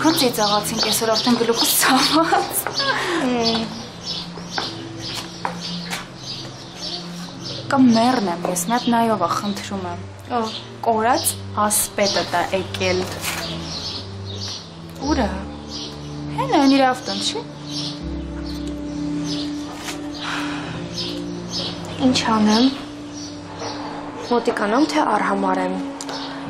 Այնքան ծիծաղացինք այսօր արդեն գլուխս ցաված։ Կամ մեռն եմ ես, մի հատ նայով ա խնդրում եմ։ Կորած ասպետը տա եկել։ Ուրա։ Հենա են իր ավտոն, չի։ Ինչ անեմ։ Մոտիկանամ, թե արհամարեմ։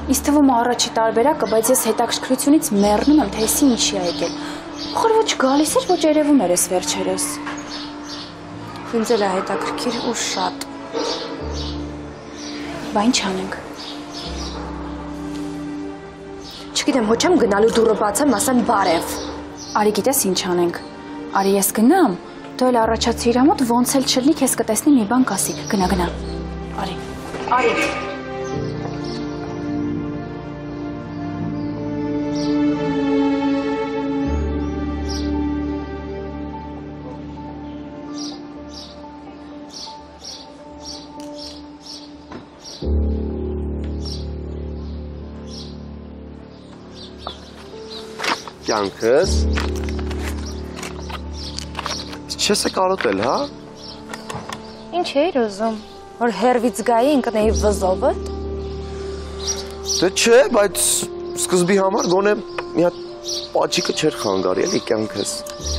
Ինձ թվում առաջի տարբերակը, բայց ես հետաքրքրությունից մեռնում եմ, թե եսի ինչի ա եկել։ Խոր ոչ գալիս էր, ոչ երևում էր ես վերջերս։ Ինձ էլ է հետաքրքիր ու շատ։ Բա ինչ անենք։ Չգիտեմ, հոչ եմ գնալու դուռը բացեմ, ասեմ բարև։ Արի գիտես ինչ անենք։ Արի ես գնամ, դու էլ առաջացի իր մոտ ոնց էլ չլինի քեզ կտեսնի մի բան կասի։ Գնա, գնա։ Արի։ Արի։ Կյանքս չես է կարոտել, հա? Ինչ էիր ուզում, որ հերվից գայի ընկնեի վզովըտ? Դե չէ, բայց սկզբի համար գոնե մի հատ պաչիկը չեր խանգարի, էլի կյանքս։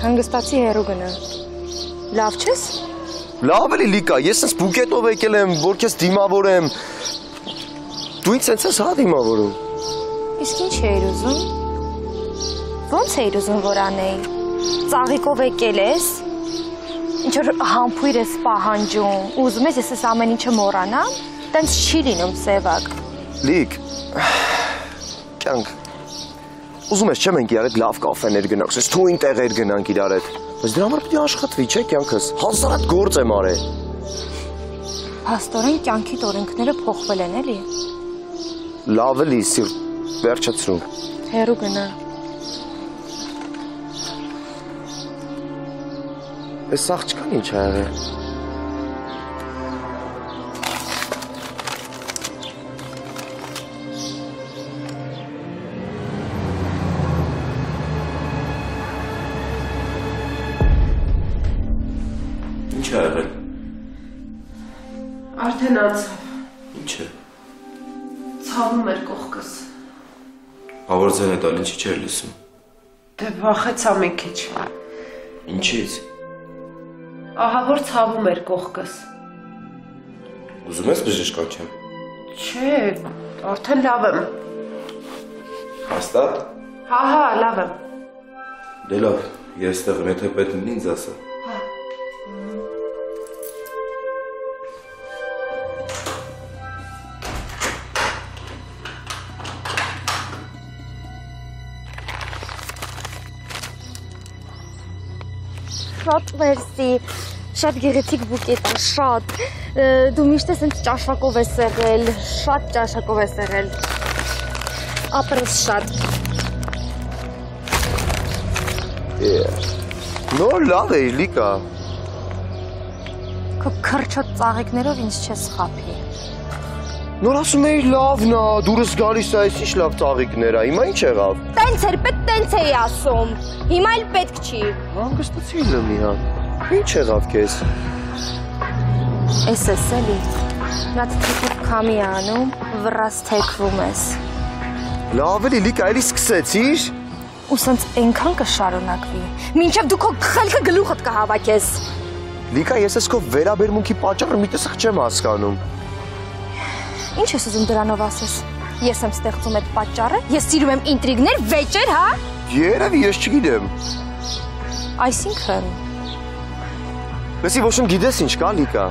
Հանգստացի հերու գնա։ Լավ չես? Լավ էլի լիկա, ես ինձ բուկետով եկել եմ, որ քեզ դիմավորեմ։ Դու ինձ սենց ես հա դիմավորում։ Իսկ ինչ էիր ուզում? Ոնց էիր ուզում, որ անեի, ծաղիկով եկել ես, ինչ-որ համպույր ես պահանջում, ուզում ես ես ես ամեն ինչը մորանամ, տենց չի լինում սևակ։ Լիկ, կյանք, ուզում ես չէ մենք իրար հետ լավ կաֆեներ գնանք, ես թույն տեղեր գնանք իրար հետ, բայց դրա համար պիտի աշխատվի, չէ կյանքս, հազարատ գործ եմ արել։ Փաստորեն կյանքիդ օրենքները փոխվել են, էլի։ Լավ էլի, սիրտ, վերջացրու։ Հերու գնա։ Այս աղջկան ինչ ա եղել։ Ինչ ա եղել։ Արդեն անցավ։ Ինչ է։ Ցավում էր կողքս։ Ավոր ձեն հետ ալ ինչի չէր լսում։ Դե վախեցա մի քիչ։ Ինչից։ Ահա որ ցավում էր կողքս։ Ուզում ես բժիշկ կանչեմ։ Չէ, արդեն լավ եմ։ Հաստատ։ Հա, լավ եմ։ Դե լավ, ես տեղ եմ, եթե պետք լինի ինձ ասա։ Շատ վերսի, շատ գեղեցիկ բուկետ է, շատ, դու միշտ ես ինձ ճաշակով ես եղել, շատ ճաշակով ես եղել, ապրս շատ։ Նոր լավ է, լիկա։ Քո քրչոտ ծաղիկներով ինձ չես խափի։ Նոր ասում էի լավն ա, դուրս գալիս ա, այս ինչ լավ ծաղիկներ ա, հիմա ինչ եղավ։ Տենց էր, տենց էի ասում, հիմա էլ պետք չի։ Հանգստացի լմի հա, ինչ եղավ կեզ։ Ես ես էլի, նատ թիքիվ կամի անում, վրաս թեքվում ես։ Լավ էլի, լիկա, էլի սկսեցիր։ Ու սենց ենքան կշարունակվի, մինչև դու քո խելքը գլուխդ կհավաքես։ Լիկա, ես ես քո վերաբերմունքի պատճառը մի տեսակ չեմ հասկանում։ Ինչ ես ուզում դրանով ասես, ես եմ ստեղծում այդ պատճառը, ես սիրում եմ ինտրիգներ, վեճեր, հա։ Երևի ես չգիտեմ։ Այսինքն։ Լսի, ոչմ գիտես ինչ կա, լիկա։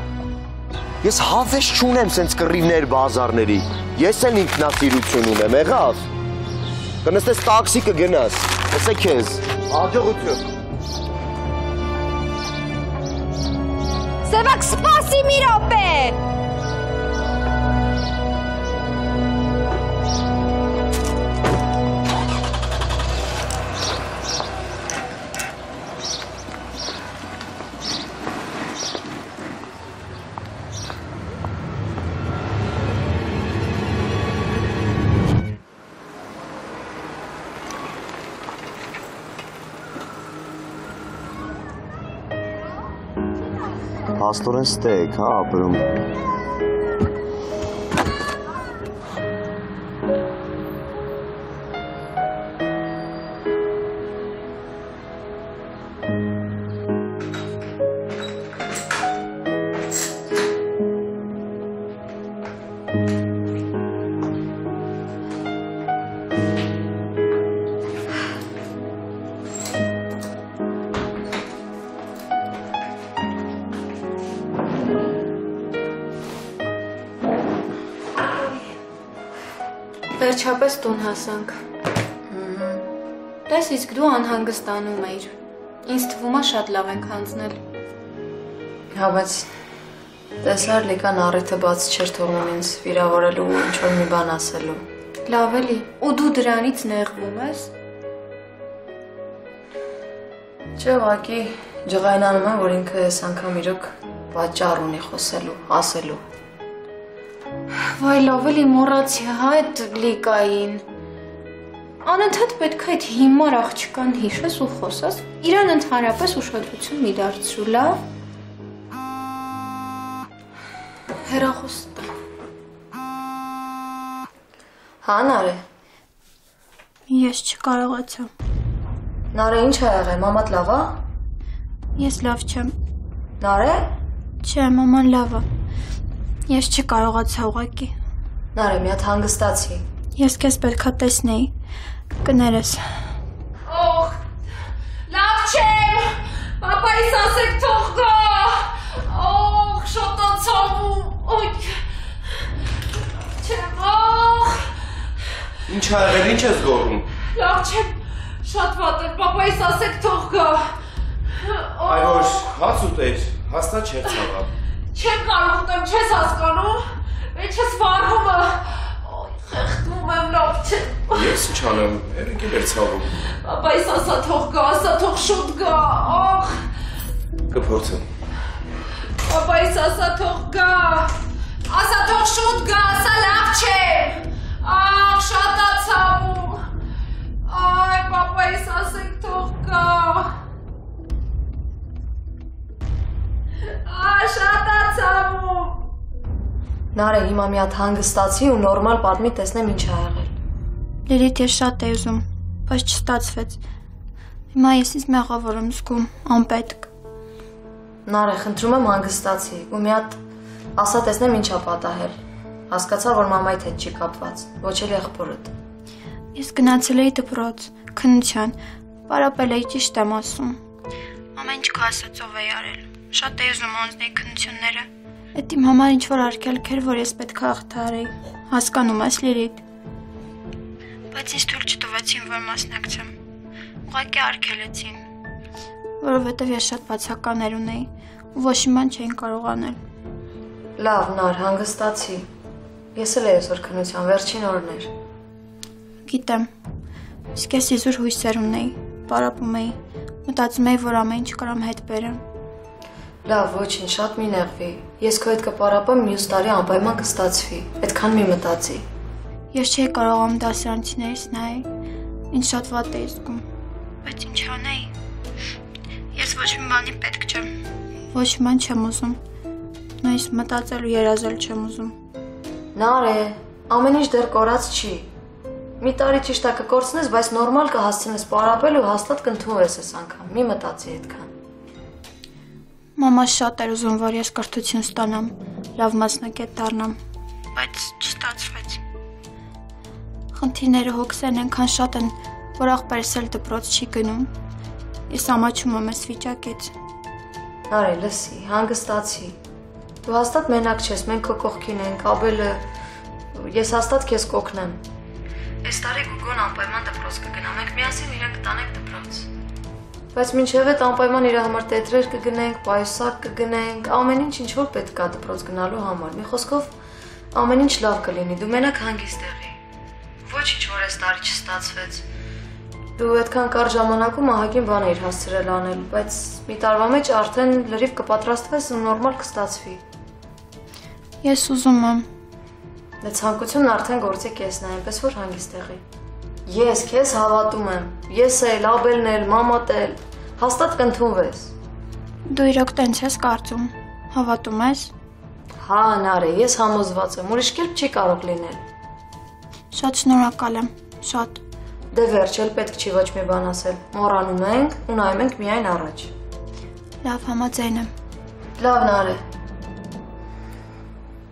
Ես հավես չունեմ սենց կռիվներ բազարների, ես էլ ինքնասիրություն ունեմ, եղավ։ Կնստես տաքսի կգնաս, ես է քեզ, աջողություն։ Սևակ, սպասի մի րոպե։ փաստորեն ստեյք, հա, ապրում։ Վերջապես տուն հասանք։ Տես իսկ դու անհանգստանում էիր։ Ինձ թվում է շատ լավ ենք հանձնել։ Հա, բայց տեսար Լիկան առիթը բաց չէր թողնում ինձ վիրավորելու ու ինչ-որ մի բան ասելու։ Լավ էլի, ու դու դրանից նեղվում ես։ Չէ, ուղղակի ջղայնանում եմ, որ ինքը այս անգամ իրոք պատճառ ունի խոսելու, ասելու։ Վայ, լավ էլի մոռացի, հա, այդ Լիկային։ Անընդհատ պետք է այդ հիմար աղջկան հիշես ու խոսես, իրան ընդհանրապես ուշադրություն մի դարձրու, լավ։ Հեռախոս տա։ Հա, Նարե։ Ես չկարողացա։ Նարե, ինչ ա եղել, մամատ լավ ա։ Ես լավ չեմ։ Նարե։ Չէ, մաման լավ ա։ Ես չկարողացա ուղղակի։ Նարե, մի հատ հանգստացի։ Ես քեզ պետքա տեսնեի։ Կներես։ Օխ, լավ չեմ, պապայիս ասեք թող գա, օխ, շոտացավ ու, ոյ, չեմ, օխ։ Ինչ ա եղել, ինչ ես գոռում։ Լավ չեմ, շատ վատ եմ, պապայիս ասեք թող գա։ Այ որ հաց ուտեր, հաստատ չէր ցավա։ Չեմ կարող ուտեմ, չես հասկանում, մեջ ես վարհումը, խեղդվում եմ, լավ չեմ։ Ես ինչ անեմ, երեք էր ցավում։ Պապայիս ասա թող գա, ասա թող շուտ գա, օխ։ Կփորձեմ։ Պապայիս ասա թող գա, ասա թող շուտ գա, ասա լավ չեմ, աղ շատ ա ցավում, այ պապայիս ասեք թող գա, շատ ա ցավում։ Նարե, հիմա մի հատ հանգստացի ու նորմալ պատմի տեսնեմ ինչ ա եղել։ Լիլիթ, ես շատ էի ուզում, բայց չստացվեց։ Հիմա ես ինձ մեղավոր եմ զգում, անպետք։ Նարե, խնդրում եմ հանգստացի ու մի հատ ասա տեսնեմ ինչ ա պատահել։ Հասկացա, որ մամայիդ հետ չի կապված, ոչ էլ եղբորդ։ Ես գնացել էի դպրոց, քննության, պարապել էի, ճիշտ եմ ասում։ Ամեն ինչ քո ասածով էի արել։ Շատ էի ուզում անցնել քննությունները։ Այդ իմ համար ինչ-որ արգելք էր, որ ես պետք է հաղթահարեի։ Հասկանում ես, Լիլիթ։ Բայց ինձ թույլ չտվեցին, որ մասնակցեմ։ Ուղղակի արգելեցին, որովհետև ես շատ բացականներ ունեի ու ոչ մի բան չէին կարող անել։ Լավ, Նար, հանգստացի։ Ես էլ էի այսօր քննության վերջին օրն էր։ Գիտեմ։ Իսկ ես իզուր հույսեր ունեի, պարապում էի, մտածում էի, որ ամեն ինչ կարամ հետ բերեմ։ Լավ, ոչինչ, շատ մի նեղվի։ Ես քո հետ կպարապեմ, մյուս տարի անպայման կստացվի։ Այդքան մի մտածի։ Ես չէի կարողանում դասարանցիներից նայել, ինձ շատ վատ էի զգում, բայց ինչ անեի։ Ես ոչ մի բանի պետք չեմ։ Ոչ մի բան չեմ ուզում։ Նույնիսկ մտածել ու երազել չեմ ուզում։ Նարե, ամեն ինչ դեռ կորած չի։ Մի տարի ճիշտ է կկորցնես, բայց նորմալ կհասցնես պարապել ու հաստատ կընդունվես այս անգամ։ Մի մտածի այդքան։ Մամա շատ էր ուզում, որ ես կրթություն ստանամ, լավ մասնակետ դառնամ, բայց չստացվեց։ Խնդիրները հոգսերն այնքան շատ են, որ աղբերս էլ դպրոց չի գնում։ Ես ամաչում եմ այս վիճակից։ Նարե, լսի, հանգստացի։ Դու հաստատ մենակ չես, մենք քո կողքին ենք, Աբելը, ես հաստատ քեզ կօգնեմ։ Այս տարի Գուգոն անպայման դպրոց կգնա, մենք միասին իրեն կտանենք դպրոց։ Բայց մինչև այդ անպայման իր համար տետրեր կգնենք, պայուսակ կգնենք, ամեն ինչ որ պետք է դպրոց գնալու համար։ Մի խոսքով ամեն ինչ լավ կլինի, դու մենակ հանգիստ եղի։ Ոչինչ որ այս տարի չստացվեց։ Դու այդքան կարճ ժամանակում ահագին բան էիր հասցրել անել, բայց մի տարվա մեջ արդեն լրիվ կպատրաստվես ու նորմալ կստացվի։ Ես ուզում եմ։ Դե ցանկությունն արդեն գործի կեսն է, այնպես որ հանգիստ եղի։ Ես քեզ հավատում եմ։ Ես էլ, Աբելն էլ, մամատ էլ, հաստատ կընդունվես։ Դու իրոք տենց ես կարծում։ Հավատում ես։ Հա, Նարե, ես համոզված եմ, ուրիշ կերպ չի կարող լինել։ Շատ շնորհակալ եմ, շատ։ Դե վերջ, էլ պետք չի ոչ մի բան ասել։ Մոռանում ենք ու նայում ենք միայն առաջ։ Լավ, համաձայն եմ։ Լավ, Նարե։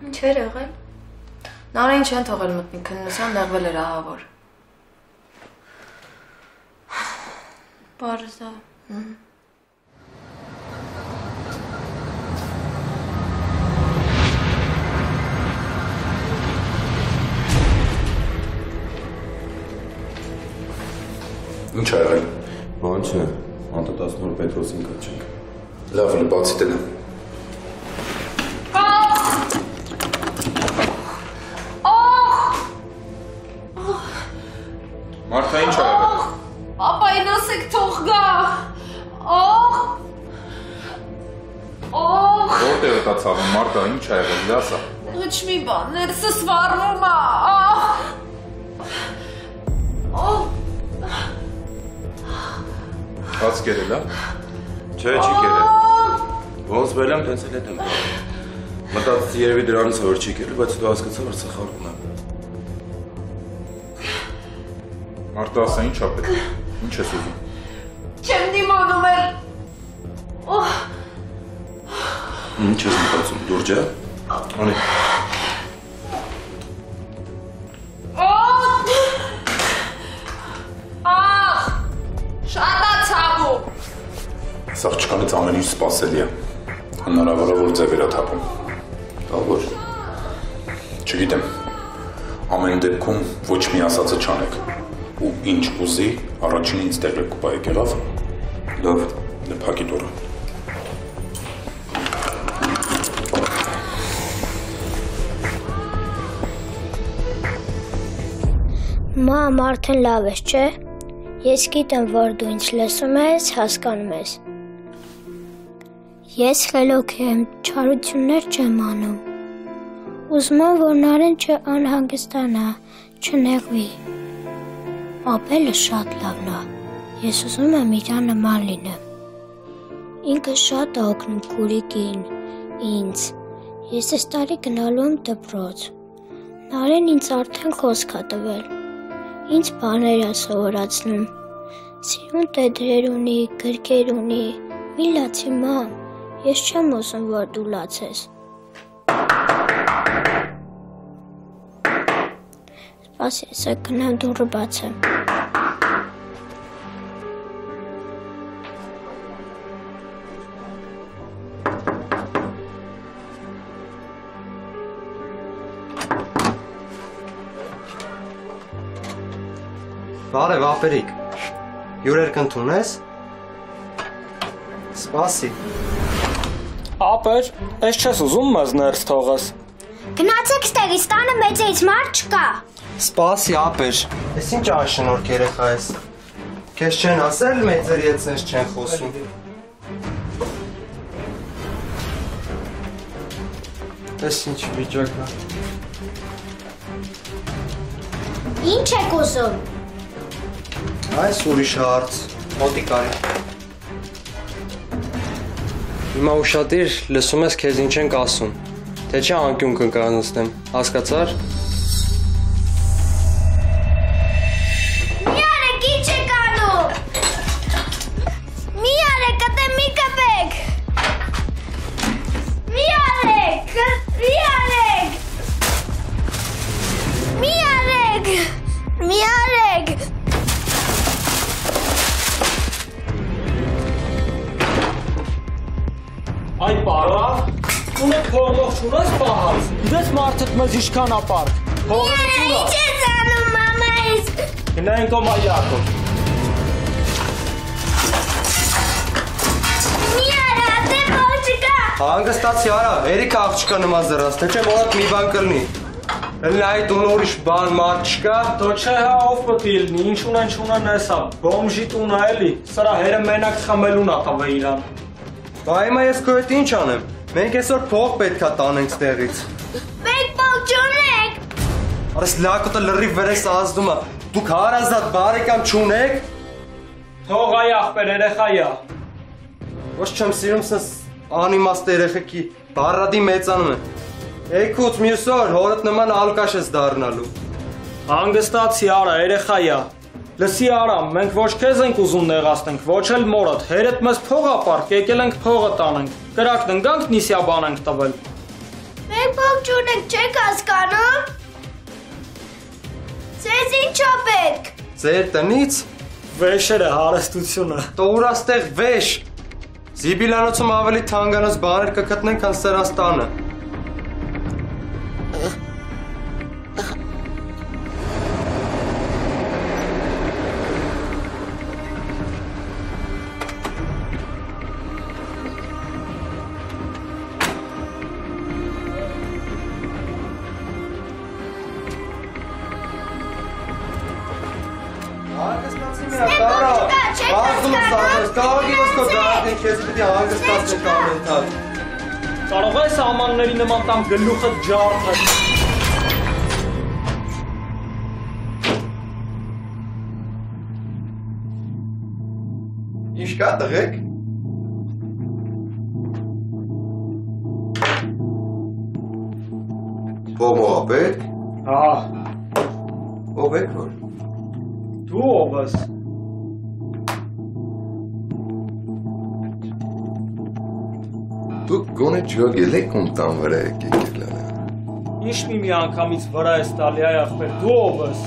Ինչ էր եղել։ Նարեին չեն թողել մտնի քննության, նեղվել էր ահավոր։ Պարզ է։ Ինչ ա եղել։ Բան չէ, հանդտասնոր Պետրոսին կաչենք։ Լավ, բացի տնեմ։ Մարթա, ինչ ա եղել։ Պապային ասեք թող գա։ Որտեղ է դա ցավում, Մարթա, ինչ ա եղել, ասա։ Ոչ մի բան, ներսս վառվում է։ Հաց կերել, հա։ Չէ, չի կերել։ Ոնց բերեմ, տենց էլ հետ եմ գալ։ Մտածեցի երևի դրանից որ չի կերել, բայց դու հասկացա, որ սխալվում եմ։ Մարթա, ասա, ինչ ա պետք։ Ինչ ես ուզում։ Չեմ դիմանում էլ։ Ինչ ես մտածում, լուրջ է։ Անի։ Շատ է ցավում։ Սա աղջկանից ամեն ինչ սպասելի է։ Հնարավոր է որ ձևեր է թափում։ Ալոր։ Չգիտեմ։ Ամեն դեպքում ոչ մի ասածը չանեք։ Ու ինչ ուզի, առաջին ինձ տեղը կպայեք, եղավ։ Լավ։ Դե փակի դուռը։ Մամ, արդեն լավ ես, չէ՞։ Ես գիտեմ, որ դու ինձ լսում ես, հասկանում ես։ Ես խելոք եմ, չարություններ չեմ անում։ Ուզում եմ, որ Նարեն չանհանգստանա, չնեղվի։ Ապելը շատ լավն է։ Ես ուզում եմ իր նման լինեմ։ Ինքը շատ է օգնում քուրիկին, ինձ։ Ես այս տարի գնալու եմ դպրոց։ Նարեն ինձ արդեն խոսք է տվել։ Ինչ բաներ է սովորացնում։ Սիրուն տետրեր ունի, գրքեր ունի։ Մի լացի մամ, ես չեմ ուզում, որ դու լացես։ Սպասի, սա գնամ դուռը բացեմ։ Բարև, ապերիկ։ Հյուրեր կընդունես։ Սպասի։ Ապեր, ես չես ուզում մեզ ներս թողես։ Գնացեք ստեղից, տանը մեծից մարդ չկա։ Սպասի, ապեր։ Ես ինչ անշնորհք երեխա ես։ Քեզ չեն ասել մեծերի հետ սենց չեն խոսում։ Ես ինչ վիճակն է։ Ինչ եք ուզում։ Այս ուրիշ հարց, մոտիկ արի։ Հիմա ուշադիր լսում ես քեզ ինչ ենք ասում, թե չէ անկյուն կկանցնեմ, հասկացար։ Մի արեք, ինչ եք անում։ Մի արեք, կտե մի կպեք։ Մի արեք, մի արեք։ Մի արեք, մի արեք։ Այ պարա, ունե փողող չունես պահած, դες մարդըտ մեզ իշքան ապար, փողող Ինչ ես անում, մամայիս։ Գնային կոմ այակով։ Մի արա, դե փող չկա։ Հանգստացի արա, երիք աղջկա նման զրաս, թե չէ մորդ մի բան կլնի։ Լայ տուն ուրիշ բան մարդ չկա։ Դո չէ հա ով պտի լինի, ինչ ունեն չունեն էսա, բոմժի տունա էլի, սրա հերը մենակ խմելուն ա տվե իրան։ Բա հիմա ես քո հետ ինչ անեմ։ Մենք այսօր փող պետքա տանենք ստեղից։ Մենք փող չունենք։ Արես լակոտը լրիվ վրես ազդում է։ Դուք հարազատ բարեկամ չունեք։ Թող այ ախպեր երեխայա։ Ոչ չեմ սիրում սենց անիմաստ երեխեքի Բարադի մեծանում է։ Էքուց մյուս օր հորդ նման ալկաշ ես դառնալու։ Հանգստացի արա, երեխայա։ Լսի արա, մենք ոչ քեզ ենք ուզում նեղացնենք, ոչ էլ մորդ։ Հերդ մեզ փող ապարք, եկել ենք փողը տանենք։ Կրակն ընկանք նիսյաբան ենք տվել։ Մենք փող չունենք, չեք հասկանում։ Ձեզ ինչ ա պետք։ Ձեր տնից Վեշերը հարստությունը։ տորաստեղ վեշ։ Զիբիլանոցում ավելի թանկանոց բաներ կգտնենք, քան սրանց տանը։ Կարող ես ամանների նման տամ գլուխը ջարդը։ Ինչ կա տղեկ։ Փողմողա պետք։ Ահա։ Ով եք որ։ Դու ով ես։ Դուք գոնե ջոգել եք ում տան վրա եք եկել արա։ Ինչ մի անգամից վրա ես տալի այ ախպեր, դու ով ես։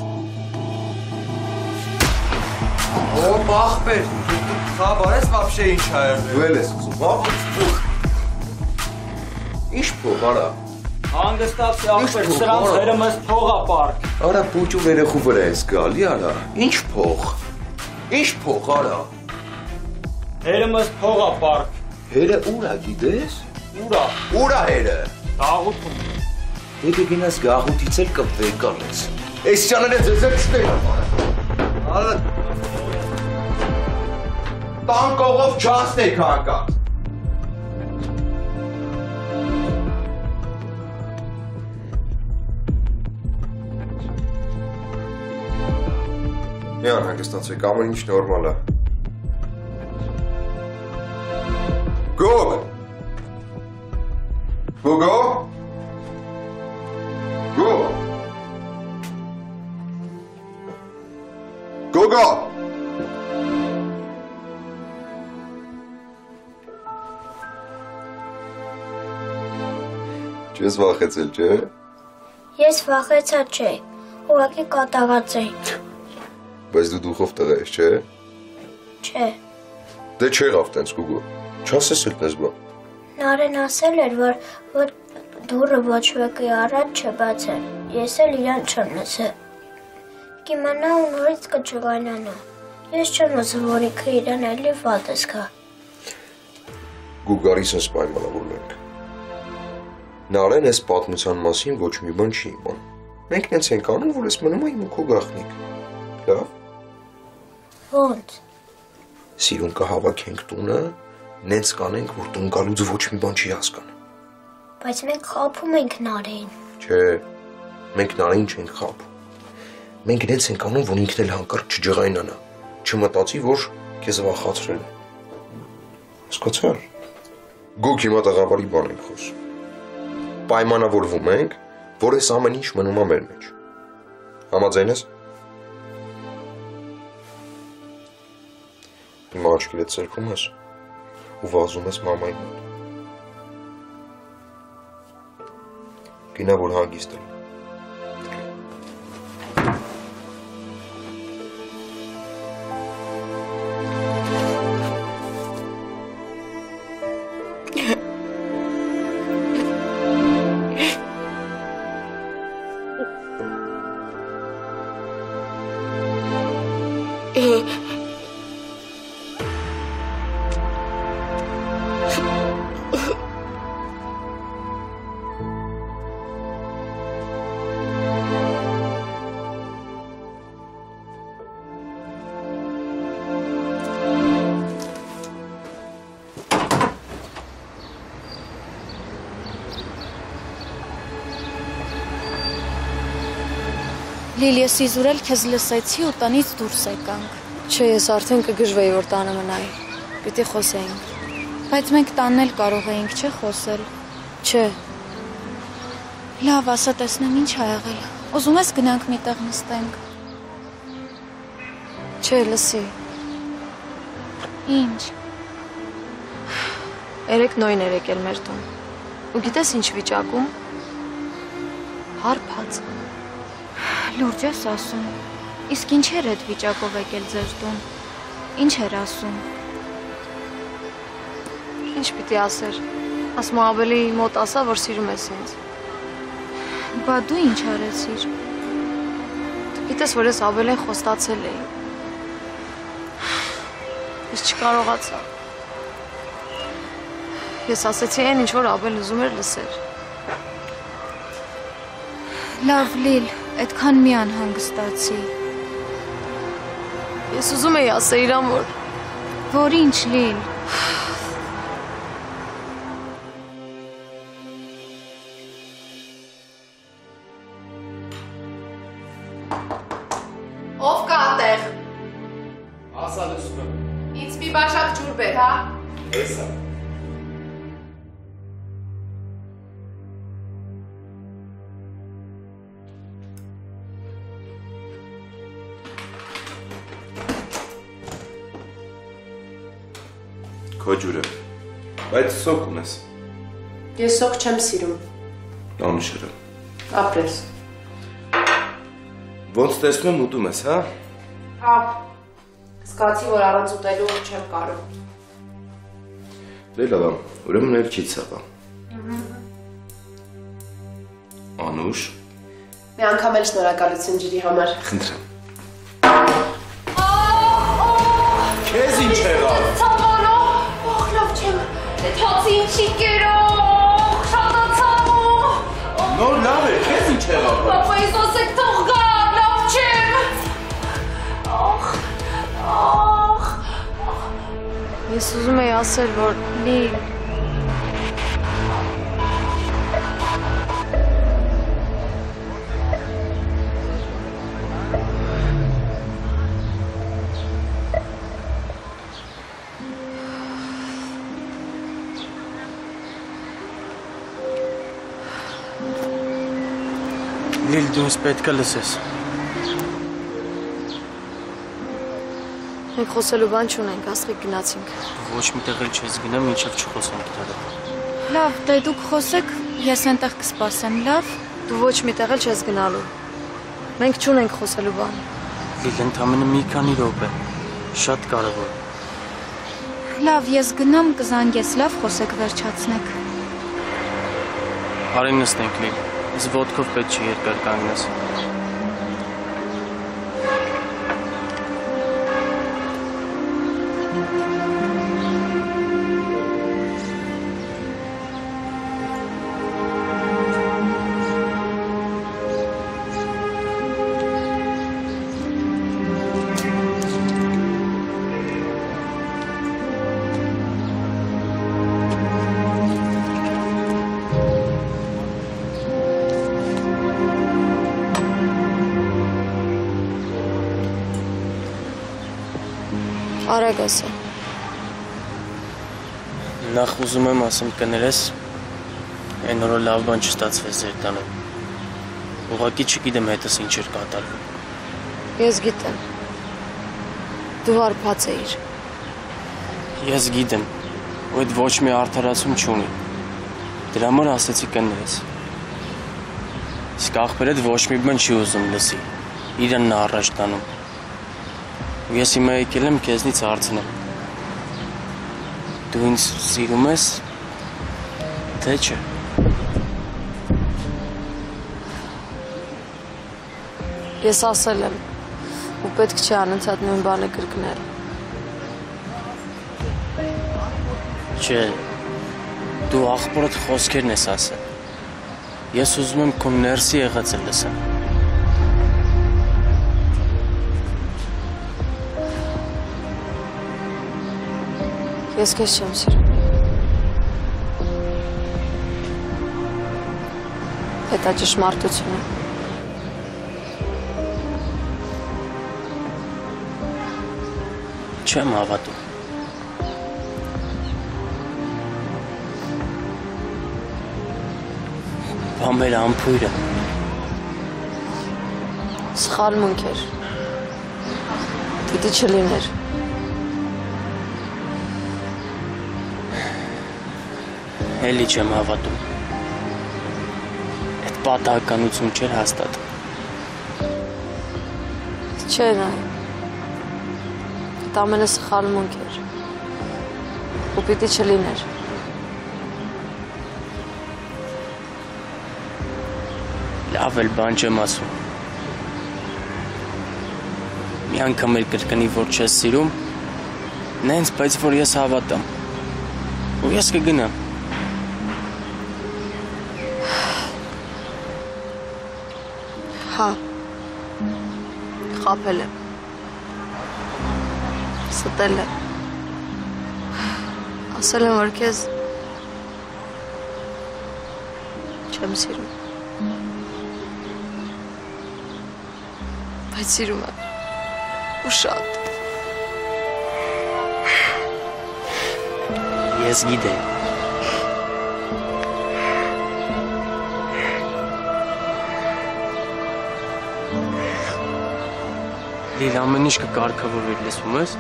Ո ախպեր, խաբար ես вообще ինչ ա եղել։ Դու էլ ես ուզում, Ինչ փող արա։ Հանգստացի ախպեր, սրանց հերը մեզ փող ապարք։ Արա պուճու վերեխու վրա ես գալի արա։ Ինչ փող։ Ինչ փող արա։ Հերը մեզ փող ապարք։ Հերը ուրա գիտես։ Ուրա։ Ուրա հերը։ Գաղութում։ Եթե գնաս գաղութից էլ կպվեք գալես։ Այս ճաները ձեզ էլ չտեր։ Արա։ Տան կողով չասնեք հակա։ Մի անհանգստացեք, ամեն ինչ նորմալ է։ Գոգ։ Գոգո։ Գոգ։ Գոգո։ Չես վախեցել, չէ։ Ես վախեցա չէ, ուղղակի կատաղած էի։ Բայց դու դուխով տղա ես, չէ։ Չէ։ Դե չեղավ տենց Գոգո։ Չասես էլ տես բան։ Նարեն ասել էր, որ դուրը ոչ մեկի առաջ չբացել, ես էլ իրան չեմ լսել։ Կիմանա ու նորից կջղայնանա, ես չեմ ուզում, որ ինքը իրան էլի վատս կա։ Գուգարիս ես պայմանավորվենք։ Նարեն ես պատմության մասին ոչ մի բան չի իման։ Մենք նենց ենք անում, որ ես մնում է իմ ու քո գախնիկ։ Լավ։ Ոնց։ Սիրուն կհավաքենք տունը, նենց կանենք, որ տուն գալուց ոչ մի բան չի հասկանում։ Բայց մենք խափում ենք Նարեին։ Չէ, մենք Նարեին չենք խափում։ Մենք նենց ենք անում, որ ինքն էլ հանկարծ չջղայնանա, չմտածի, որ քեզ վախացրել է։ Հասկացա՞ր։ Գուք հիմա տղավարի բան ենք խոսում։ Պայմանավորվում ենք, որ այս ամեն ինչ մնում է մեր մեջ։ Համաձայն ես։ Հիմա աչքերդ սրբում ես ու վազում ես մամայի մոտ։ Գնա որ հանգիստ է։ Լիլի, ես իզուրել քեզ լսեցի ու տնից դուրս եկանք։ Չէ, ես արդեն կգժվեի, որ տանը մնայի։ Պիտի խոսեինք։ Բայց մենք տանն էլ կարող էինք, չէ՞ խոսել։ Չէ։ Լավ, ասա տեսնեմ ինչ ա եղել։ Ուզում ես գնանք միտեղ նստենք։ Չէ, լսի։ Ինչ։ Երեք նոյն էր եկել մեր տուն։ Ու գիտես ինչ վիճակում։ Հարբած։ Լուրջ ես ասում։ Իսկ ինչ էր այդ վիճակով եկել ձեր տուն։ Ինչ էր ասում։ Ինչ պիտի ասեր։ Ասում ավելի մոտ ասա, որ սիրում ես ինձ։ Բա դու ինչ արեցիր։ Դու գիտես, որ ես Աբելին խոստացել էի։ Ես չկարողացա։ Ես ասեցի այն, ինչ որ Աբելն ուզում էր լսեր։ Լավ, Լիլ, այդքան մի անհանգստացի։ Ես ուզում էի ասել իրան, որ ինչ, Լիլ։ Ով կա այդտեղ։ Ասա լսում եմ։ Ինձ մի բաժակ ջուր բեր, հա։ Էսա։ Քո ջուրը։ Բայց սոկ ունես։ Ես սոկ չեմ սիրում։ Անուշերը։ Ապրես։ Ոնց տեսնում ուտում ես, հա։ Ապ։ Զգացի, որ առանց ուտելու չեմ կարող։ Դե լավ, ուրեմն էլ չի ցավա։ Անուշ։ Մի անգամ էլ շնորհակալություն ջրի համար։ Խնդրեմ։ Քեզ ինչ եղավ։ Թացի ինչի կերող, շատացավ։ Նոր լավ է, քեզ ինչ եղավ։ Պապայիս ասեք թող գա, լավ չեմ։ Ես ուզում էի ասել, որ Լիլ Լիլ, դու ինձ պետք է լսես։ մենք խոսելու բան չունենք, աստղիկ գնացինք։ Ոչ մի տեղ էլ չես գնա, մինչև չխոսենք դրա։ Լավ, դե դուք խոսեք, ես այնտեղ կսպասեմ, լավ։ Դու ոչ մի տեղ էլ չես գնալու։ Մենք չունենք խոսելու բան։ Լիլ, ընդամենը մի քանի րոպե։ Շատ կարևոր։ Լավ, ես գնամ, կզանգես, լավ, խոսեք, վերջացնեք։ Արի նստենք, Լիլ։ Ես ոտքով պետք չի երկար կանգնես։ Արագ ասա։ Նախ ուզում եմ ասեմ կներես, այն օրը լավ բան չստացվեց ձեր տանում։ Ուղղակի չգիտեմ հետս ինչ էր կատարվում։ Ես գիտեմ։ Դու հարբած էիր։ Ես գիտեմ, ու այդ ոչ մի արդարացում չունի։ Դրա համար ասեցի կներես։ Իսկ աղբերդ ոչ մի բան չի ուզում լսի, իրան նա առաջ տանում։ Ու ես հիմա եկել եմ քեզնից հարցնեմ։ Դու ինձ սիրում ես, թե չէ։ Ես ասել եմ, ու պետք չէ անընդհատ նույն բանը կրկնել։ Չէ, դու աղբորդ խոսքերն ես ասել։ Ես ուզում եմ քո ներսի եղածը լսեմ։ Ես քեզ չեմ սիրում։ Դա ճշմարտություն է։ Չեմ հավատում։ Բա մեր ամփույրը։ Սխալմունք էր։ Պիտի չլիներ։ Էլի չեմ հավատում։ Այդ պատահականություն չէր հաստատ։ Չէ, նայ։ Այդ ամենը սխալմունք էր։ Ու պիտի չլիներ։ Լավ էլ բան չեմ ասում։ Մի անգամ էլ կրկնի, որ չես սիրում, նենց, բայց որ ես հավատամ։ Ու ես կգնամ։ Հա, խապել եմ, ստել եմ, ասել եմ, որ քեզ չեմ սիրում, բայց սիրում եմ, ու շատ։ Ես գիտեմ։ Լիլ ամեն ինչ կկարգավորվեր, լսում ես։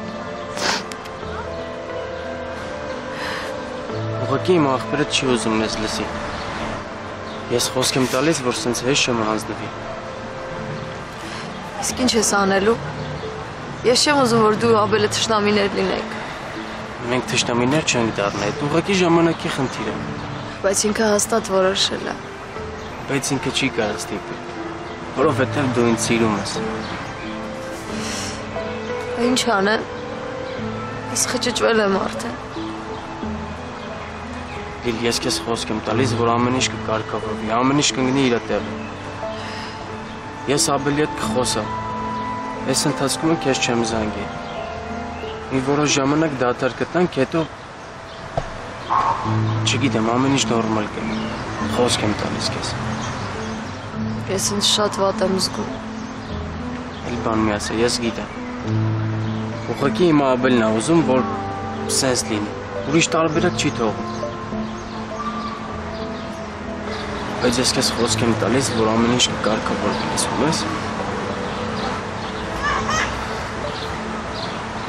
Ուղղակի իմ աղբերը չի ուզում մեզ լսի։ Ես խոսք եմ տալիս, որ սենց հեշտ չեմ հանձնվի։ Իսկ ինչ ես անելու։ Ես չեմ ուզում, որ դու Աբելը թշնամիներ լինեք։ Մենք թշնամիներ չենք դառնա, այդ ուղղակի ժամանակի խնդիր է։ Բայց ինքը հաստատ որոշել է։ Բայց ինքը չի կարող ստիպել, որովհետև դու ինձ սիրում ես։ Ինչ անեմ, ես խճճվել եմ արդեն։ Լիլ, ես քեզ խոսք եմ տալիս, որ ամեն ինչ կկարգավորվի, ամեն ինչ կընկնի իր տեղը։ Ես Աբելի հետ կխոսամ, այս ընթացքում քեզ չեմ զանգի։ Մի որոշ ժամանակ դադար կտանք, հետո չգիտեմ, ամեն ինչ նորմալ կլինի։ Խոսք եմ տալիս քեզ։ Ես ինձ շատ վատ եմ զգում։ Էլ բան մի ասա, ես գիտեմ։ Ուղղակի իմ Աբելն է ուզում, որ սենց լինի, ուրիշ տարբերակ չի թողում։ Բայց ես քեզ խոսք եմ տալիս, որ ամեն ինչ կկարգավորվի, լսում ես։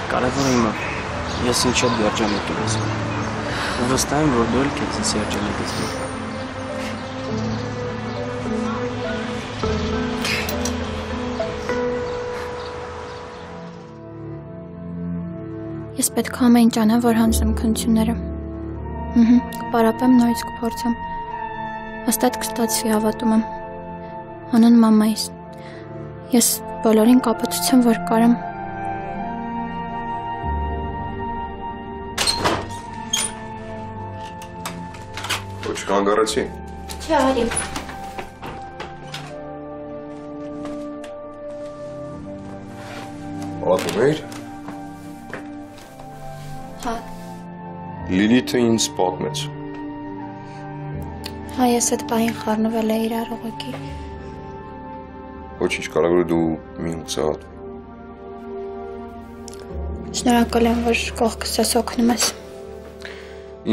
Կարևորը իմը, ես ինչ էլ երջանիկ եմ ես։ Ու վստահ եմ, որ դու էլ քեզ երջանիկ ես։ Ես պետք է ամեն ինչ անեմ, որ հանձնեմ քննությունները։ Կպարապեմ, նորից կփորձեմ։ Հաստատ կստացվի, հավատում եմ։ Անուն մամայիս։ Ես բոլորին կապացուցեմ, որ կարեմ։ Ոչ կանգարեցի։ Չէ, արի։ Ատում էիր։ Հա։ Լիլիթը ինձ պատմեց։ Հա, ես այդ պահին խառնվել էի իրար ուղղակի։ Ոչինչ, կարևորը դու մի հուսահատվի։ Շնորհակալ եմ, որ կողքս ես օգնում ես։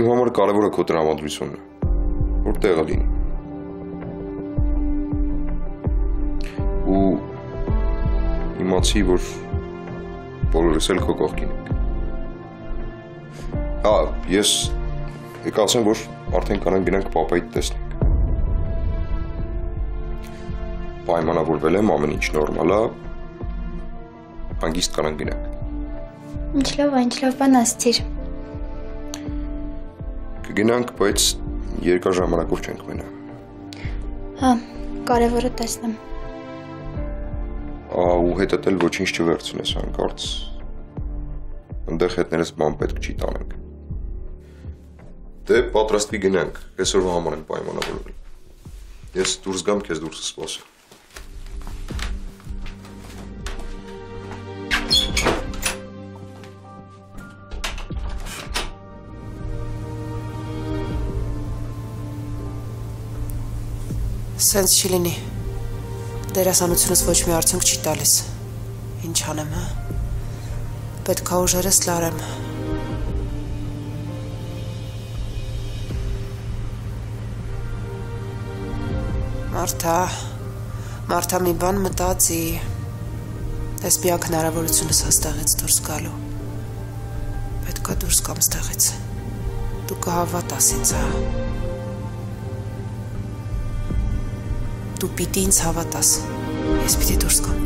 Իմ համար կարևորը քո տրամադրությունն է, որ տեղը լինի։ Ու իմացի, որ բոլորս էլ քո կողքին ենք։ Հա, ես եկա ասեմ, որ արդեն կանենք գնանք պապայիդ տեսնենք։ Պայմանավորվել եմ, ամեն ինչ նորմալ է, հանգիստ կանենք գնանք։ Ինչ լավ բան ասցիր։ Կգնանք, բայց երկար ժամանակով չենք մնա։ Հա, կարևորը տեսնեմ։ Ու հետդ էլ ոչինչ չվերցնես հանկարծ։ Ընդեղ հետներս բան պետք չի տանենք։ Դե պատրաստվի գնանք, այսօրվա համար են պայմանավորվել։ Ես դուրս գամ, քեզ դուրս սպասեմ։ Սենց չի լինի։ Դերասանությունս ոչ մի արդյունք չի տալիս։ Ինչ անեմ, հա։ Պետք է ուժերս լարեմ։ Մարթա մի բան մտածի։ Ես միակ հնարավորությունս հաստեղից դուրս գալու։ Պետք է դուրս կամ ստեղից։ Դու կհավատաս ինձ, հա։ Դու պիտի ինձ հավատաս։ Ես պիտի դուրս գամ։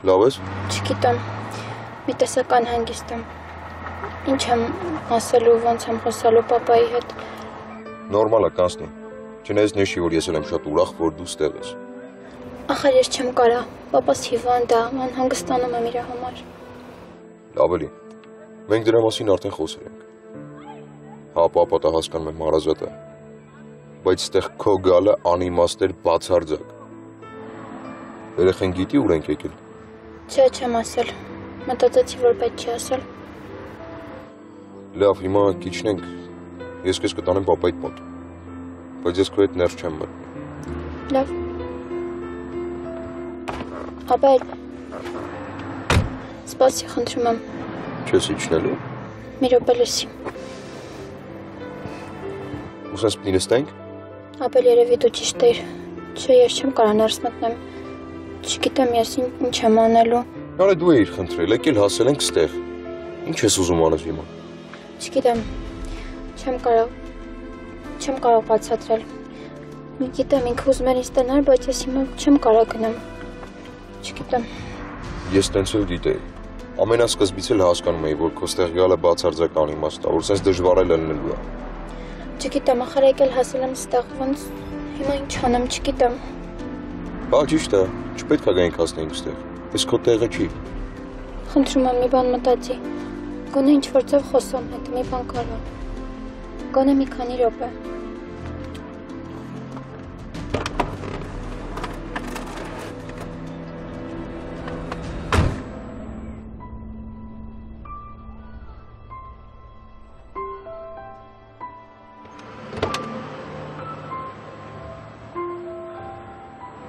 Լավ ես։ Չգիտեմ, մի տեսական հանգիստ եմ։ Ինչ եմ ասելու, ոնց եմ խոսալու պապայի հետ։ Նորմալ է, կանցնի։ Չնայած նշի, որ ես էլ եմ շատ ուրախ, որ դու ստեղ ես։ Ախր ես չեմ կարա, պապաս հիվանդ է, անհանգստանում եմ իր համար։ Լավ էլի։ Մենք դրա մասին արդեն խոսել ենք։ Հա, պապա դա հասկանում եմ հարազատ է։ Բայց ստեղ քո գալը անիմաստ էր բացարձակ։ Երեխեն գիտի ուր ենք եկել։ Չէ, չեմ ասել։ Մտածեցի, որ պետք չի ասել։ Լավ, հիմա քիչնենք։ Ես քեզ կտանեմ պապայիդ մոտ։ Բայց ես քո հետ ներս չեմ մտնում։ Լավ։ Ապա սպասի, խնդրում եմ։ Չես իջնելու։ Մի րոպե լսի։ Ուսես պիտի նստենք։ Ապա երևի դու ճիշտ ես։ Չէ, ես չեմ կարող ներս մտնել։ Չգիտեմ ես ինչ եմ անելու։ Նորը դու էիր խնդրել, եկել հասել ենք ստեղ։ Ինչ ես ուզում անես հիմա։ Չգիտեմ։ Չեմ կարող բացատրել։ Գիտեմ ինքը ուզում էր ինձ տնալ, բայց ես հիմա չեմ կարող գնամ։ Չգիտեմ։ Ես տենց էլ գիտեի։ Ամենասկզբից էլ հասկանում էի, որ քո ստեղ գալը բացարձակ անիմաստ է, որ սենց դժվար է լինելու է։ Չգիտեմ, ախր եկել հասել եմ ստեղ, ոնց հիմա ինչ անեմ, չգիտեմ։ Բա ճիշտ է, չպետք է գայինք հասնեինք ստեղ, ես քո տեղը չի։ Խնդրում եմ մի բան մտածի, գոնե ինչ-որ ձև խոսամ հետ, մի բան կարա, գոնե մի քանի րոպե։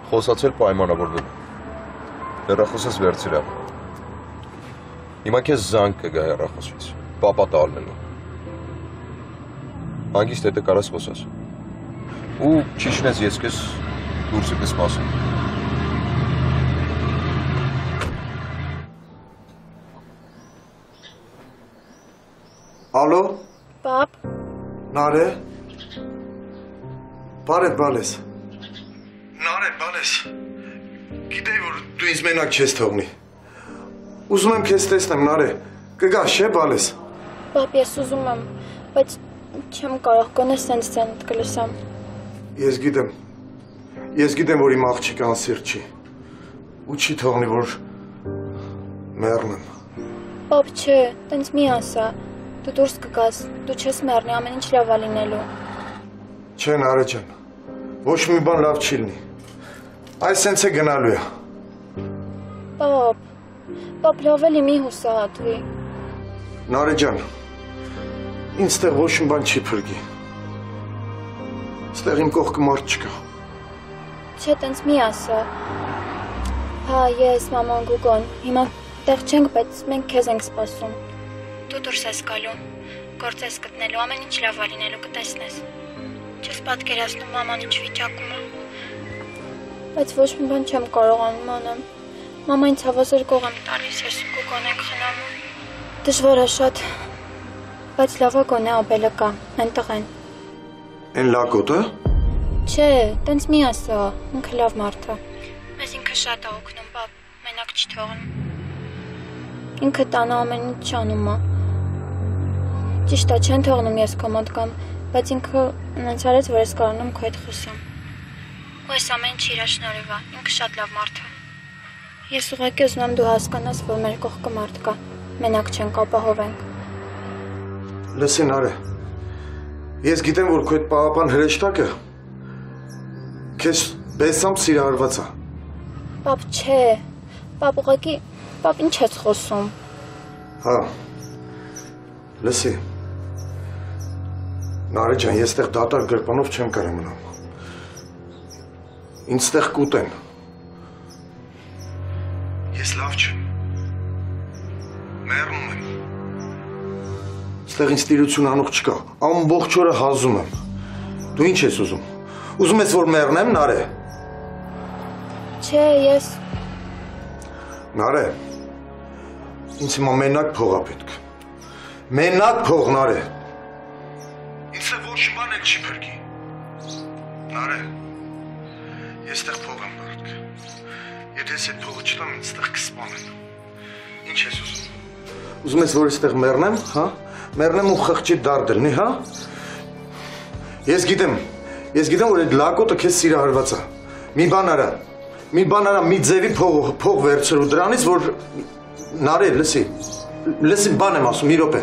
Խոսացել պայմանավորվել։ Հեռախոսս վերցրա։ Հիմա քեզ զանգ կգա հեռախոսից, պապա տալնելու։ Հանգիստ հետը կարաս խոսաս։ Ու չիջնես ես քեզ դուրսը կսպասեմ։ Ալո։ Պապ։ Նարե։ Բարես։ Նարե, բարես։ Գիտեի, որ դու ինձ մենակ չես թողնի։ Ուզում եմ քեզ տեսնեմ, Նարե։ Կգաս, չէ, բալես։ Պապ, ես ուզում եմ, բայց չեմ կարող, գոնե սենց կլսամ։ Ես գիտեմ, որ իմ աղջիկը անսիրտ չի։ Ու չի թողնի, որ մեռնեմ։ Պապ, չէ, տենց մի ասա։ Դու դուրս կգաս, դու չես մեռնի, ամեն ինչ լավ է լինելու։ Չէ, Նարե ջան, ոչ մի բան լավ չի լինի։ Այս սենց է գնալու է։ Պապ, լավ էլի մի հուսահատվի։ Նարե ջան, ինձ տեղ ոչ մի բան չի փրկի։ Ստեղ իմ կողքը մարդ չկա։ Չէ, տենց մի ասա։ Հա, ես, մաման, Գուգոն, հիմա տեղ չենք, բայց մենք քեզ ենք սպասում։ Դու դուրս ես գալու, գործ ես գտնելու, ամեն ինչ լավ է լինելու, կտեսնես։ Չես պատկերացնում մաման ինչ վիճակում է։ Բայց ոչ մի բան չեմ կարողանում անեմ։ Մամա ինձ հավասար կող եմ տալիս, ես ու Գուգոն ենք խնամում։ Դժվար է շատ, բայց լավ է գոնե Աբելը կա, այնտեղ են։ Էն լակոտը։ Չէ, տենց մի ասա, ինքը լավ մարդ է։ Մեզ ինքը շատ է օգնում, պապ, մենակ չթողնում։ Ինքը տանը ամեն ինչ անում է։ Ճիշտ է, չեն թողնում ես քո մոտ կամ, բայց ինքը նենց արեց, որ ես կարողանում քո հետ խոսամ։ Ու այս ամեն ինչը իր շնորհիվ է, ինքը շատ լավ մարդ է։ Ես ուղղակի ուզում եմ դու հասկանաս, որ մեր կողքը մարդ կա, մենակ չենք, ապահովենք։ Լսին արե, ես գիտեմ, որ քո այդ պահապան հրեշտակը քեզ բեսամբ սիրահարված է։ Պապ, չէ, պապ, ուղղակի, պապ, ինչ ես խոսում։ Հա, Լսի։ Նարե ջան, ես տեղ դատար գրպանով չեմ կարող մնամ։ Ինձ տեղ կուտեն։ Ես լավ չեմ։ Մեռնում եմ։ Ստեղ ինձ տիրություն անող չկա։ Ամբողջ օրը հազում եմ։ Դու ինչ ես ուզում։ Ուզում ես որ մեռնեմ, Նարե։ Չէ, ես Նարե։ Ինձ հիմա մենակ փող ա պետք։ Մենակ փող, Նարե։ Ինձ ոչ բան էլ չի փրկի։ Նարե։ Ես տեղ փող եմ բարդ։ Եթե ես այդ փողը չտամ, ինձ տեղ կսպանեն։ Ինչ ես ուզում։ Ուզում ես որ ես տեղ մեռնեմ, հա։ Մեռնեմ ու խղճի դարդելնի, հա։ Ես գիտեմ որ այդ լակոտը քեզ սիրահարված է։ Մի բան արա, մի ձևի փող վերցրու դրանից, որ Նարե, լսի բան եմ ասում, մի րոպե։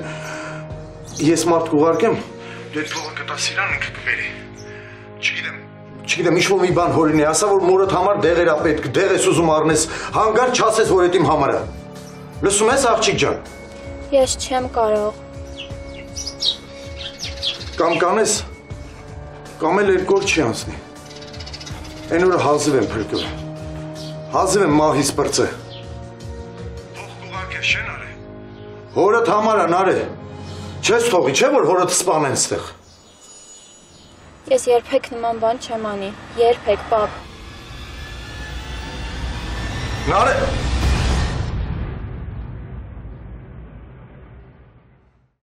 Ես մարդ կուղարկեմ, դու այդ փողը կտաս իրան, ինքը կբերի։ Չգիտեմ, ինչ-որ մի բան հորինի, ասա, որ մորդ համար դեղեր ա պետք, դեղ ես ուզում առնես, հանգար չասես, որ այդ իմ համար է։ Լսում ես, աղջիկ ջան։ Ես չեմ կարող։ Կամ կանես, կամ էլ երկու օր չի անցնի։ Այն օրը հազիվ եմ փրկվել։ Հազիվ եմ մահից պրծե։ Թող կուղարկես, չէ Նարե։ Հորդ համար է, Նարե։ Չես թողի, չէ որ հորդ սպանեն ստեղ։ Ես երբեք նման բան չեմ անի։ Երբեք, պապ։ Նարե։